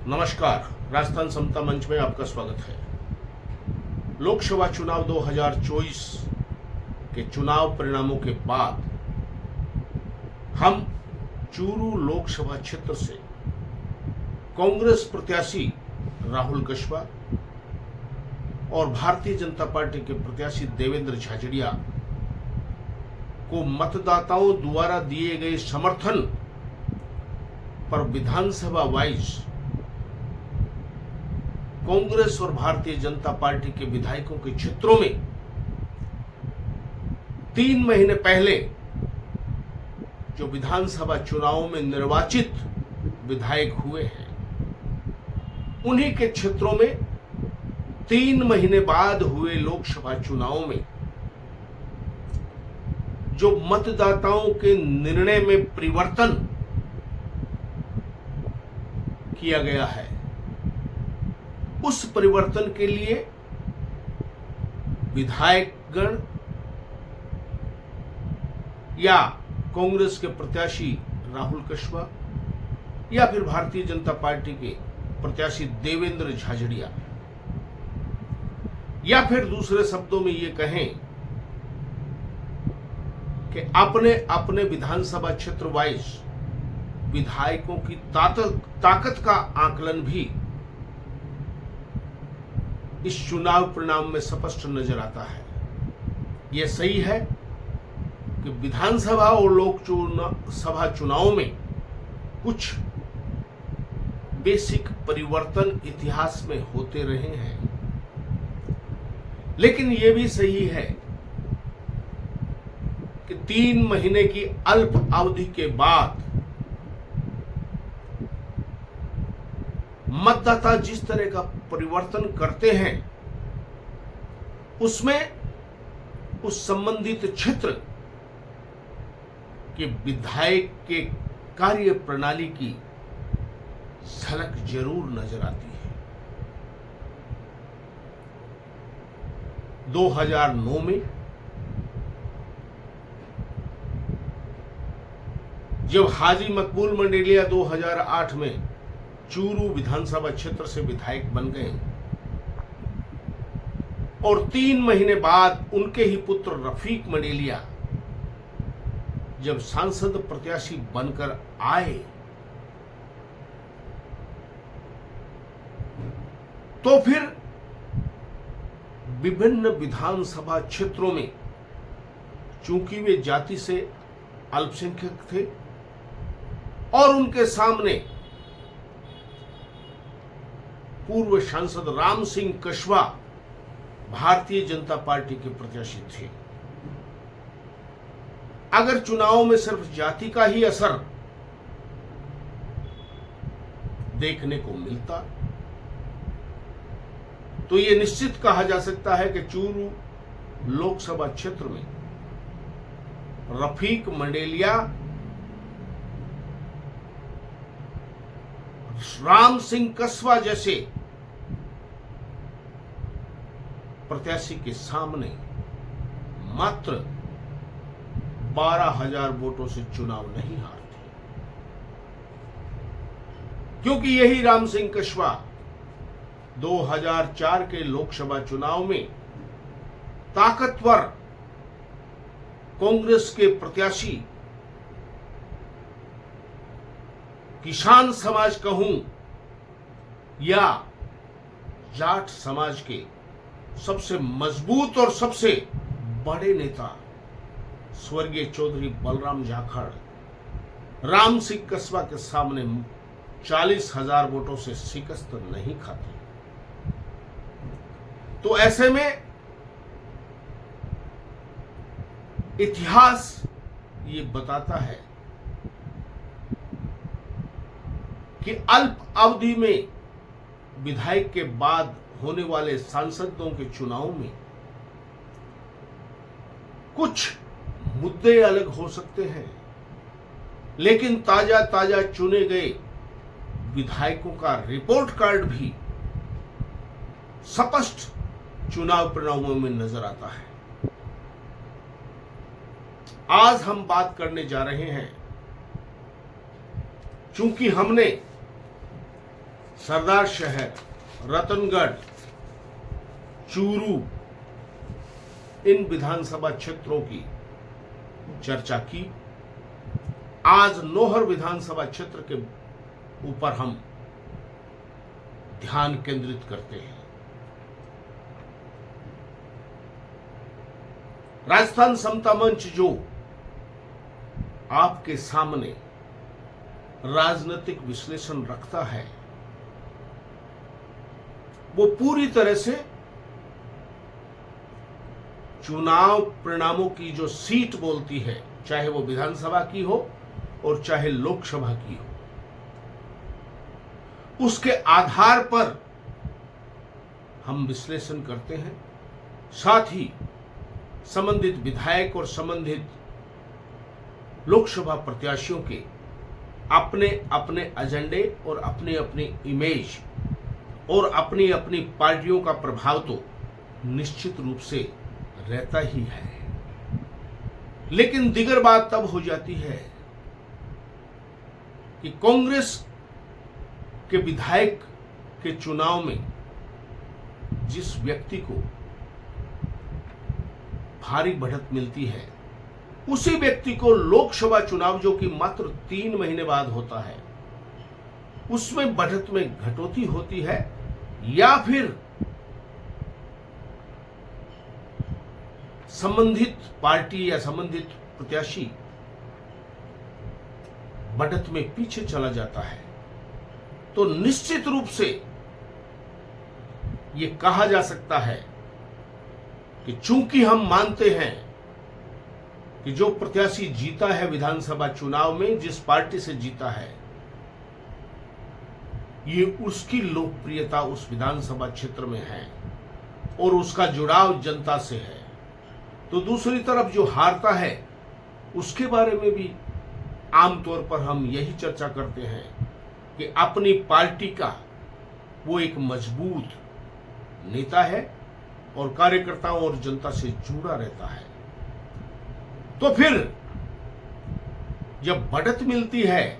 नमस्कार, राजस्थान समता मंच में आपका स्वागत है। लोकसभा चुनाव 2024 के चुनाव परिणामों के बाद हम चूरू लोकसभा क्षेत्र से कांग्रेस प्रत्याशी राहुल कस्वा और भारतीय जनता पार्टी के प्रत्याशी देवेंद्र झाझड़िया को मतदाताओं द्वारा दिए गए समर्थन पर विधानसभा वाइज कांग्रेस और भारतीय जनता पार्टी के विधायकों के क्षेत्रों में 3 महीने पहले जो विधानसभा चुनावों में निर्वाचित विधायक हुए हैं, उन्हीं के क्षेत्रों में 3 महीने बाद हुए लोकसभा चुनावों में जो मतदाताओं के निर्णय में परिवर्तन किया गया है, उस परिवर्तन के लिए विधायकगण या कांग्रेस के प्रत्याशी राहुल कस्वा या फिर भारतीय जनता पार्टी के प्रत्याशी देवेंद्र झाझड़िया या फिर दूसरे शब्दों में ये कहें कि अपने अपने विधानसभा क्षेत्र वाइज विधायकों की ताकत का आकलन भी इस चुनाव परिणाम में स्पष्ट नजर आता है। यह सही है कि विधानसभा और लोकसभा चुनाव में कुछ बेसिक परिवर्तन इतिहास में होते रहे हैं, लेकिन यह भी सही है कि 3 महीने की अल्प अवधि के बाद मतदाता जिस तरह का परिवर्तन करते हैं, उसमें उस संबंधित क्षेत्र के विधायक के कार्य प्रणाली की झलक जरूर नजर आती है। 2009 में जब हाजी मकबूल मंडेलिया 2008 में चूरू विधानसभा क्षेत्र से विधायक बन गए और 3 महीने बाद उनके ही पुत्र रफीक मंडेलिया जब सांसद प्रत्याशी बनकर आए, तो फिर विभिन्न विधानसभा क्षेत्रों में चूंकि वे जाति से अल्पसंख्यक थे और उनके सामने पूर्व सांसद राम सिंह कस्वा भारतीय जनता पार्टी के प्रत्याशी थे, अगर चुनाव में सिर्फ जाति का ही असर देखने को मिलता तो यह निश्चित कहा जा सकता है कि चूरू लोकसभा क्षेत्र में रफीक मंडेलिया राम सिंह कस्वा जैसे प्रत्याशी के सामने मात्र 12,000 वोटों से चुनाव नहीं हारते, क्योंकि यही राम सिंह कस्वा 2004 के लोकसभा चुनाव में ताकतवर कांग्रेस के प्रत्याशी किसान समाज कहूं या जाट समाज के सबसे मजबूत और सबसे बड़े नेता स्वर्गीय चौधरी बलराम जाखड़ राम सिंह कस्वा के सामने 40,000 वोटों से शिकस्त नहीं खाते। तो ऐसे में इतिहास ये बताता है कि अल्प अवधि में विधायक के बाद होने वाले सांसदों के चुनाव में कुछ मुद्दे अलग हो सकते हैं, लेकिन ताजा चुने गए विधायकों का रिपोर्ट कार्ड भी स्पष्ट चुनाव परिणामों में नजर आता है। आज हम बात करने जा रहे हैं, चूंकि हमने सरदार शहर, रतनगढ़, चूरू, इन विधानसभा क्षेत्रों की चर्चा की। आज नौहर विधानसभा क्षेत्र के ऊपर हम ध्यान केंद्रित करते हैं। राजस्थान समता मंच जो आपके सामने राजनीतिक विश्लेषण रखता है, वो पूरी तरह से चुनाव परिणामों की जो सीट बोलती है, चाहे वो विधानसभा की हो और चाहे लोकसभा की हो, उसके आधार पर हम विश्लेषण करते हैं। साथ ही संबंधित विधायक और संबंधित लोकसभा प्रत्याशियों के अपने अपने एजेंडे और अपनी अपनी इमेज और अपनी अपनी पार्टियों का प्रभाव तो निश्चित रूप से रहता ही है। लेकिन दिगर बात तब हो जाती है कि कांग्रेस के विधायक के चुनाव में जिस व्यक्ति को भारी बढ़त मिलती है, उसी व्यक्ति को लोकसभा चुनाव जो कि मात्र 3 महीने बाद होता है, उसमें बढ़त में घटोती होती है, या फिर संबंधित पार्टी या संबंधित प्रत्याशी बढ़त में पीछे चला जाता है। तो निश्चित रूप से यह कहा जा सकता है कि चूंकि हम मानते हैं कि जो प्रत्याशी जीता है विधानसभा चुनाव में, जिस पार्टी से जीता है, ये उसकी लोकप्रियता उस विधानसभा क्षेत्र में है और उसका जुड़ाव जनता से है, तो दूसरी तरफ जो हारता है उसके बारे में भी आमतौर पर हम यही चर्चा करते हैं कि अपनी पार्टी का वो एक मजबूत नेता है और कार्यकर्ताओं और जनता से जुड़ा रहता है। तो फिर जब बढ़त मिलती है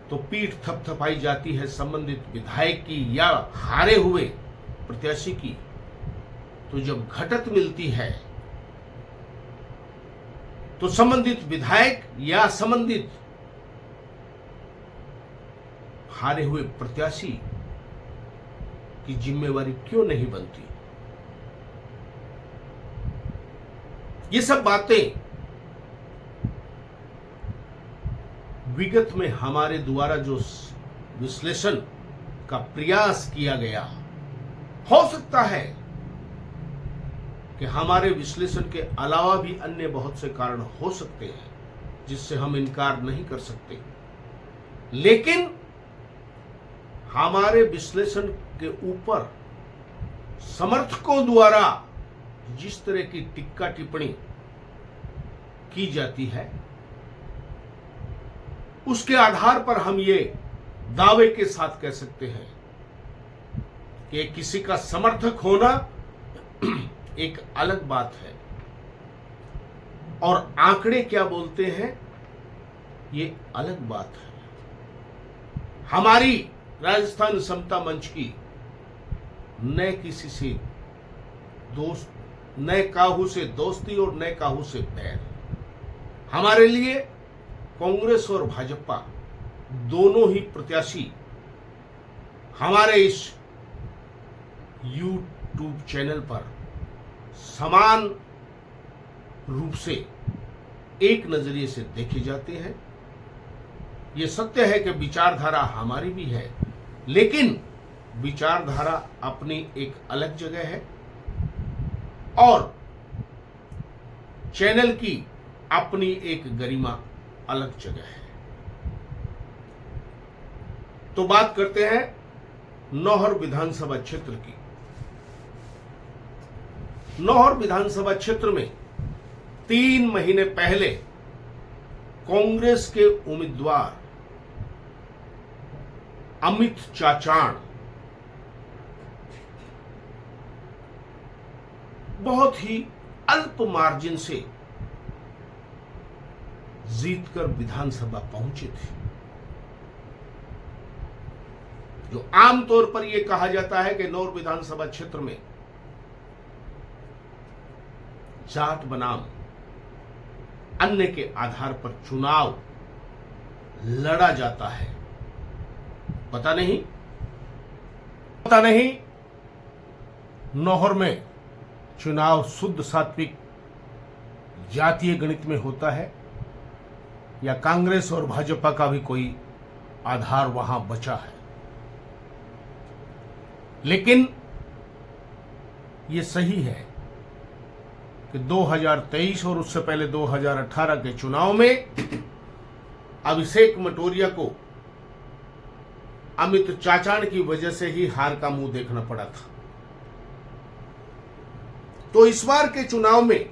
तो पीठ थपथपाई जाती है संबंधित विधायक की या हारे हुए प्रत्याशी की। तो जब घटत मिलती है तो संबंधित विधायक या संबंधित हारे हुए प्रत्याशी की जिम्मेवारी क्यों नहीं बनती? ये सब बातें विगत में हमारे द्वारा जो विश्लेषण का प्रयास किया गया, हो सकता है कि हमारे विश्लेषण के अलावा भी अन्य बहुत से कारण हो सकते हैं जिससे हम इनकार नहीं कर सकते, लेकिन हमारे विश्लेषण के ऊपर समर्थकों द्वारा जिस तरह की टिक्का टिप्पणी की जाती है, उसके आधार पर हम ये दावे के साथ कह सकते हैं कि किसी का समर्थक होना एक अलग बात है और आंकड़े क्या बोलते हैं ये अलग बात है। हमारी राजस्थान समता मंच की न किसी से दोस्त, न काहू से दोस्ती और न काहू से बैर। हमारे लिए कांग्रेस और भाजपा दोनों ही प्रत्याशी हमारे इस यूट्यूब चैनल पर समान रूप से एक नजरिए से देखे जाते हैं। यह सत्य है कि विचारधारा हमारी भी है, लेकिन विचारधारा अपनी एक अलग जगह है और चैनल की अपनी एक गरिमा अलग जगह है। तो बात करते हैं नौहर विधानसभा क्षेत्र की। नौहर विधानसभा क्षेत्र में 3 महीने पहले कांग्रेस के उम्मीदवार अमित चाचाण बहुत ही अल्प मार्जिन से जीतकर विधानसभा पहुंचे थे। जो आमतौर पर यह कहा जाता है कि नौर विधानसभा क्षेत्र में जाट बनाम अन्य के आधार पर चुनाव लड़ा जाता है। पता नहीं नौहर में चुनाव शुद्ध सात्विक जातीय गणित में होता है या कांग्रेस और भाजपा का भी कोई आधार वहां बचा है। लेकिन यह सही है कि 2023 और उससे पहले 2018 के चुनाव में अभिषेक मटोरिया को अमित चाचाण की वजह से ही हार का मुंह देखना पड़ा था। तो इस बार के चुनाव में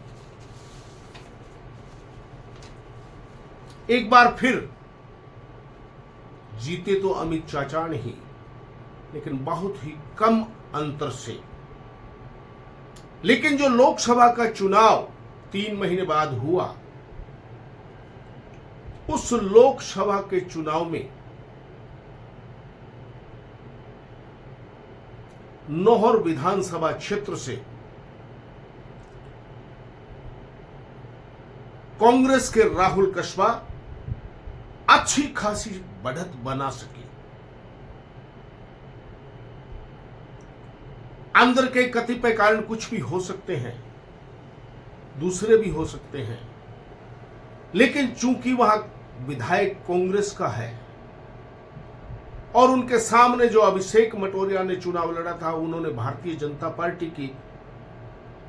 एक बार फिर जीते तो अमित चाचाण ही, लेकिन बहुत ही कम अंतर से। लेकिन जो लोकसभा का चुनाव 3 महीने बाद हुआ, उस लोकसभा के चुनाव में नौहर विधानसभा क्षेत्र से कांग्रेस के राहुल कस्बा अच्छी खासी बढ़त बना सके। अंदर के कतिपय कारण कुछ भी हो सकते हैं, दूसरे भी हो सकते हैं, लेकिन चूंकि वहां विधायक कांग्रेस का है और उनके सामने जो अभिषेक मटोरिया ने चुनाव लड़ा था, उन्होंने भारतीय जनता पार्टी की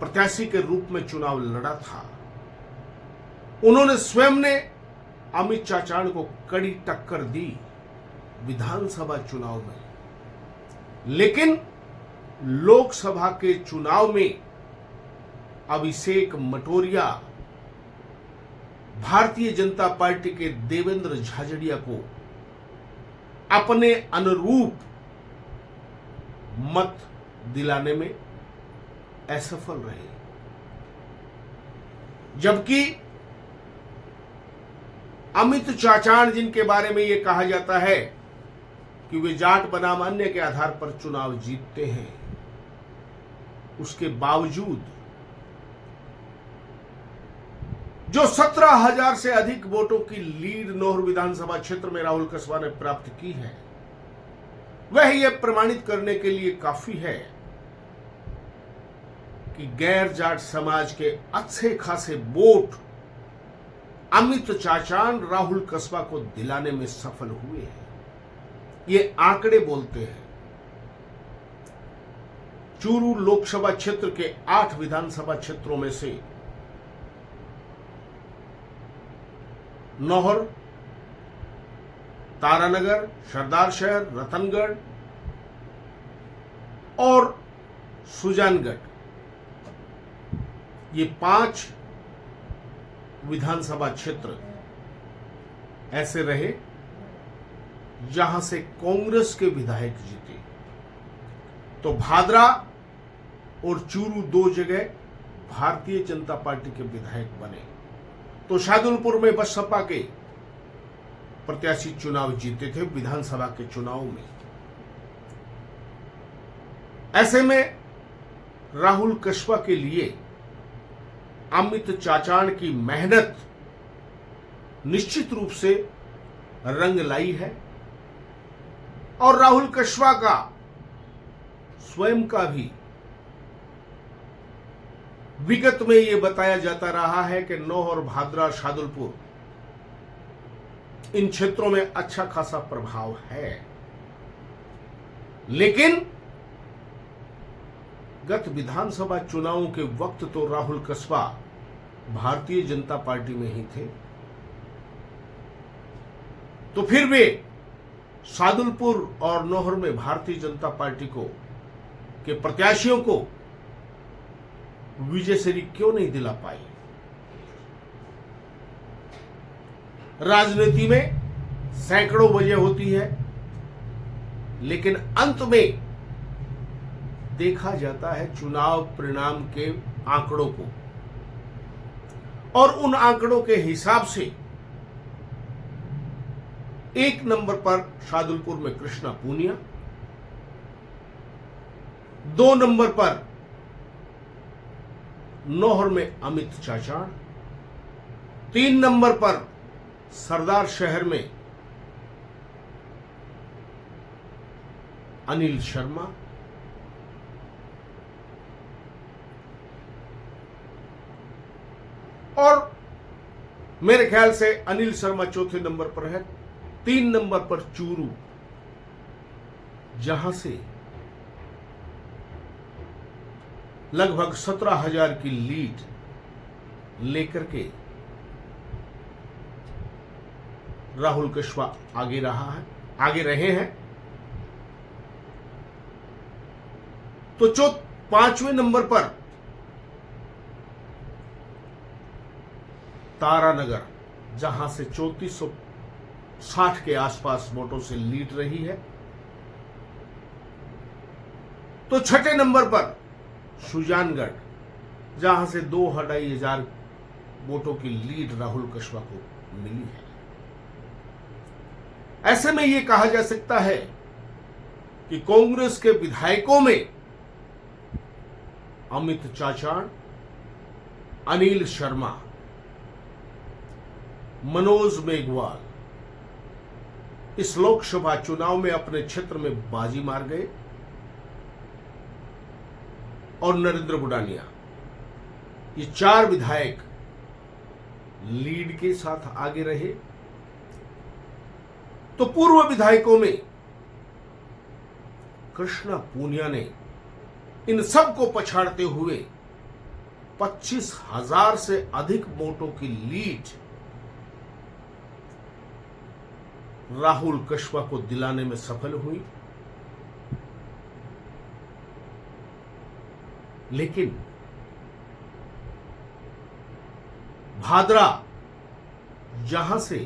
प्रत्याशी के रूप में चुनाव लड़ा था। उन्होंने स्वयं ने अमित चाचाण को कड़ी टक्कर दी विधानसभा चुनाव में। लेकिन लोकसभा के चुनाव में अभिषेक मटोरिया भारतीय जनता पार्टी के देवेंद्र झाझड़िया को अपने अनुरूप मत दिलाने में असफल रहे, जबकि अमित चाचाण, जिनके बारे में यह कहा जाता है कि वे जाट बनाम अन्य के आधार पर चुनाव जीतते हैं, उसके बावजूद जो 17,000 से अधिक वोटों की लीड नौहर विधानसभा क्षेत्र में राहुल कस्बा ने प्राप्त की है, वह यह प्रमाणित करने के लिए काफी है कि गैर जाट समाज के अच्छे खासे वोट अमित चाचाण राहुल कस्बा को दिलाने में सफल हुए हैं। ये आंकड़े बोलते हैं। चूरू लोकसभा क्षेत्र के 8 विधानसभा क्षेत्रों में से नौहर, तारानगर, सरदारशहर, रतनगढ़ और सुजानगढ़, ये 5 विधानसभा क्षेत्र ऐसे रहे जहां से कांग्रेस के विधायक जीते। तो भादरा और चूरू 2 जगह भारतीय जनता पार्टी के विधायक बने। तो शाहदुलपुर में बसपा के प्रत्याशी चुनाव जीते थे विधानसभा के चुनाव में। ऐसे में राहुल कस्बा के लिए अमित चाचाण की मेहनत निश्चित रूप से रंग लाई है और राहुल कस्बा का स्वयं का भी विगत में यह बताया जाता रहा है कि नौहर, भादरा, शाहदुलपुर, इन क्षेत्रों में अच्छा खासा प्रभाव है। लेकिन गत विधानसभा चुनावों के वक्त तो राहुल कस्बा भारतीय जनता पार्टी में ही थे, तो फिर वे शाहदुलपुर और नौहर में भारतीय जनता पार्टी के प्रत्याशियों को विजयश्री क्यों नहीं दिला पाई। राजनीति में सैकड़ों वजह होती है, लेकिन अंत में देखा जाता है चुनाव परिणाम के आंकड़ों को, और उन आंकड़ों के हिसाब से 1 नंबर पर शाहदुलपुर में कृष्णा पूनिया, 2 नंबर पर नौहर में अमित चाचाण, 3 नंबर पर सरदार शहर में अनिल शर्मा, और मेरे ख्याल से अनिल शर्मा चौथे नंबर पर है। 3 नंबर पर चूरू, जहां से लगभग 17,000 की लीड लेकर के राहुल कश्यप आगे रहे हैं। तो 5वें नंबर पर तारानगर, जहां से 3460 के आसपास वोटों से लीड रही है। तो 6ठे नंबर पर सुजानगढ़, जहां से 2,500 वोटों की लीड राहुल कश्यप को मिली है। ऐसे में यह कहा जा सकता है कि कांग्रेस के विधायकों में अमित चाचाण, अनिल शर्मा, मनोज मेघवाल इस लोकसभा चुनाव में अपने क्षेत्र में बाजी मार गए, और नरेंद्र बुडानिया, ये 4 विधायक लीड के साथ आगे रहे। तो पूर्व विधायकों में कृष्णा पूनिया ने इन सबको पछाड़ते हुए 25,000 से अधिक वोटों की लीड राहुल कश्यप को दिलाने में सफल हुई। लेकिन भादरा, जहां से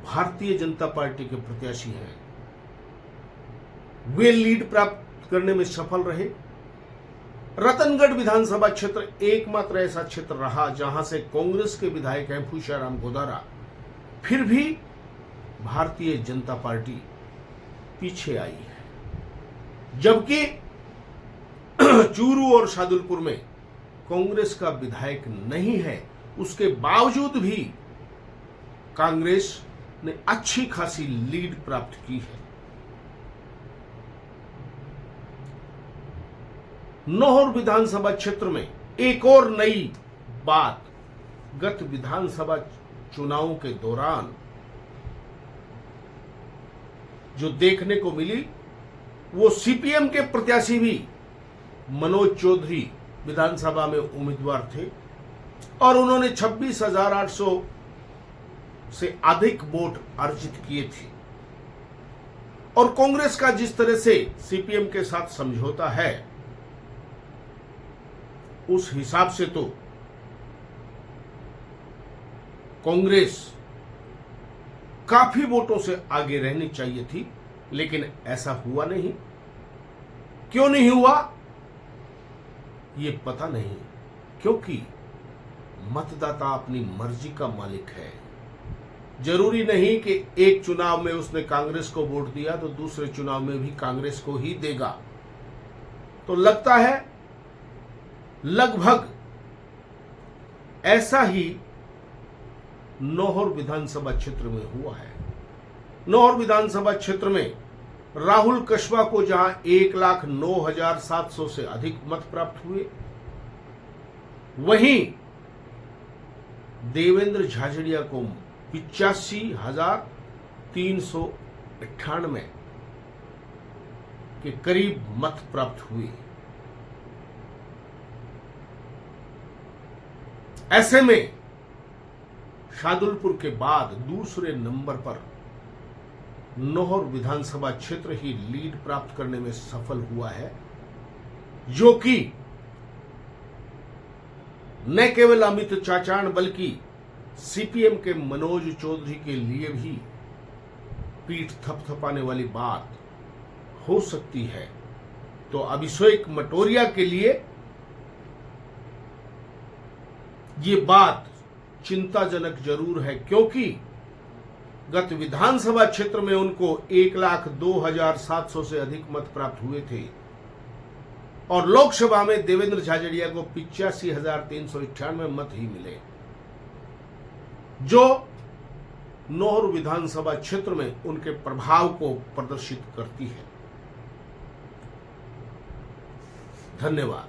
भारतीय जनता पार्टी के प्रत्याशी हैं, वे लीड प्राप्त करने में सफल रहे। रतनगढ़ विधानसभा क्षेत्र एकमात्र ऐसा क्षेत्र रहा जहां से कांग्रेस के विधायक हैं भूषाराम गोदारा, फिर भी भारतीय जनता पार्टी पीछे आई है। जबकि चूरू और शादुलपुर में कांग्रेस का विधायक नहीं है, उसके बावजूद भी कांग्रेस ने अच्छी खासी लीड प्राप्त की है। नौहर विधानसभा क्षेत्र में एक और नई बात गत विधानसभा चुनावों के दौरान जो देखने को मिली, वो सीपीएम के प्रत्याशी भी मनोज चौधरी विधानसभा में उम्मीदवार थे और उन्होंने 26,800 से अधिक वोट अर्जित किए थे। और कांग्रेस का जिस तरह से सीपीएम के साथ समझौता है, उस हिसाब से तो कांग्रेस काफी वोटों से आगे रहनी चाहिए थी, लेकिन ऐसा हुआ नहीं। क्यों नहीं हुआ ये पता नहीं, क्योंकि मतदाता अपनी मर्जी का मालिक है। जरूरी नहीं कि एक चुनाव में उसने कांग्रेस को वोट दिया तो दूसरे चुनाव में भी कांग्रेस को ही देगा। तो लगता है लगभग ऐसा ही नौहर विधानसभा क्षेत्र में हुआ है। नौहर विधानसभा क्षेत्र में राहुल कश्यप को जहां 1,09,700 से अधिक मत प्राप्त हुए, वहीं देवेंद्र झाझड़िया को 85,398 के करीब मत प्राप्त हुए। ऐसे में शादुलपुर के बाद दूसरे नंबर पर नौहर विधानसभा क्षेत्र ही लीड प्राप्त करने में सफल हुआ है, जो कि न केवल अमित चाचाण बल्कि सीपीएम के मनोज चौधरी के लिए भी पीठ थपथपाने वाली बात हो सकती है। तो अभिषेक मटोरिया के लिए ये बात चिंताजनक जरूर है, क्योंकि गत विधानसभा क्षेत्र में उनको 1,02,700 से अधिक मत प्राप्त हुए थे और लोकसभा में देवेंद्र झाझड़िया को 85,398 मत ही मिले, जो नौहर विधानसभा क्षेत्र में उनके प्रभाव को प्रदर्शित करती है। धन्यवाद।